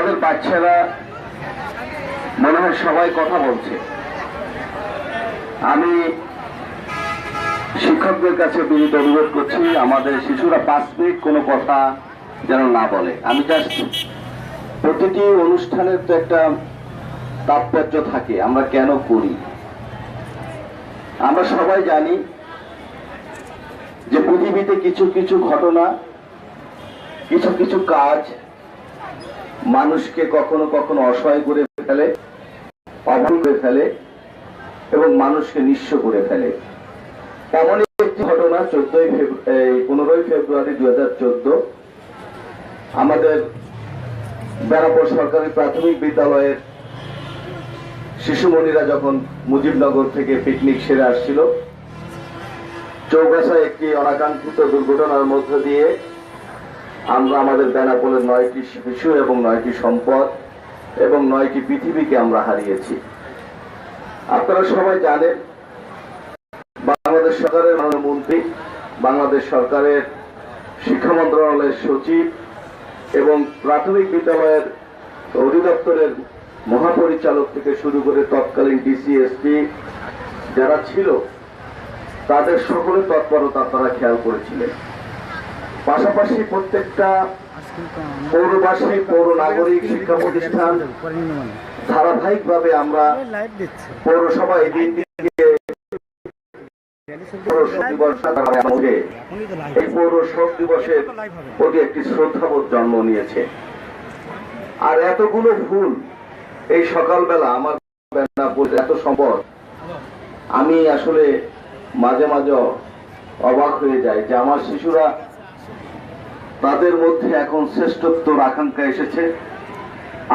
আমাদের বাচ্চারা মনে হয় সবাই কথা বলছে। আমি শিক্ষকদের কাছে বিনীত অনুরোধ করছি, আমাদের শিশুরা 5 মিনিট কোনো কথা যেন না বলে। আমি জাস্ট, প্রতিটি অনুষ্ঠানের তো একটা তাৎপর্য থাকে, আমরা কেন করি। আমরা সবাই জানি যে পৃথিবীতে কিছু কিছু ঘটনা, কিছু কিছু কাজ মানুষকে কখনো কখনো অসহায় করে ফেলে, অভাব করে ফেলে এবং মানুষকে নিঃস্ব করে ফেলে। এমনই একটি ঘটনা 15 ফেব্রুয়ারি 2014 আমাদের বেনাপোল সরকারি প্রাথমিক বিদ্যালয়ের শিশুমণিরা যখন মুজিবনগর থেকে পিকনিক সেরে আসছিল, চৌগাছায় একটি অনাকাঙ্ক্ষিত দুর্ঘটনার মধ্য দিয়ে আমরা আমাদের বেনাপোলের 9টি শিশু এবং 9টি সম্পদ এবং 9টি পৃথিবীকে আমরা হারিয়েছি। আপনারা সবাই জানেন, বাংলাদেশ সরকারের মাননীয় মন্ত্রী, বাংলাদেশ সরকারের শিক্ষা মন্ত্রণালয়ের সচিব এবং প্রাথমিক বিদ্যালয়ের অধিদপ্তরের মহাপরিচালক থেকে শুরু করে তৎকালীন ডিসি, এসপি যারা ছিল, তাদের সকলের তৎপরতা আপনারা খেয়াল করেছিলেন। পাশাপাশি প্রত্যেকটা পৌরবাসী, পৌর নাগরিক, শিক্ষা প্রতিষ্ঠান ধারাবাহিকভাবে আমরা পৌরসভা এই দিনটিকে পৌর শোক দিবস, এই পৌর শোক দিবসের প্রতি একটি শ্রদ্ধাবোধ জন্ম নিয়েছে। আর এতগুলো ফুল এই সকালবেলা আমার এত সম্পদ, আমি আসলে মাঝে মাঝে অবাক হয়ে যাই যে আমার শিশুরা, তাদের মধ্যে এখন শ্রেষ্ঠত্বর আকাঙ্ক্ষা এসেছে।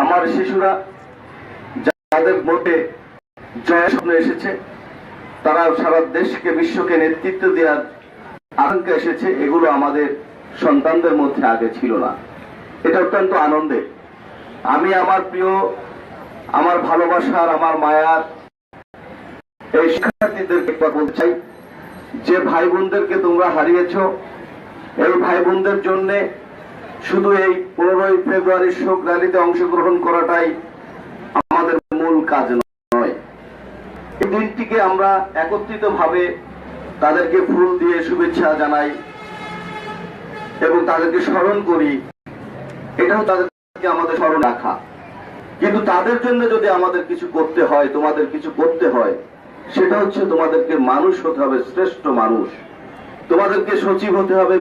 আমার শিশুরা যাদের মধ্যে জয়ের স্বপ্ন এসেছে, তারা সারা দেশকে, বিশ্বকে নেতৃত্ব দেওয়ার আকাঙ্ক্ষা এসেছে, এগুলো আমাদের সন্তানদের মধ্যে আগে ছিল না। এটা অত্যন্ত আনন্দের। আমি আমার প্রিয়, আমার ভালোবাসার, আমার মায়ার এই শিক্ষার্থীদেরকে বলতে চাই যে ভাই বোনদেরকে তোমরা হারিয়েছ, এই ভাই বোনদের জন্য শুধু এই 15 ফেব্রুয়ারির শোক র্যালিতে অংশগ্রহণ করাটাই আমাদের মূল কাজ নয়। এই দিনটিকে আমরা একত্রিত ভাবে তাদেরকে ফুল দিয়ে শুভেচ্ছা জানাই এবং তাদেরকে স্মরণ করি, এটাও তাদেরকে আমাদের স্মরণ রাখা। কিন্তু তাদের জন্য যদি আমাদের কিছু করতে হয়, তোমাদের কিছু করতে হয়, সেটা হচ্ছে তোমাদেরকে মানুষ হতে হবে, শ্রেষ্ঠ মানুষ। তোমাদেরকে সচিব হতে হবে,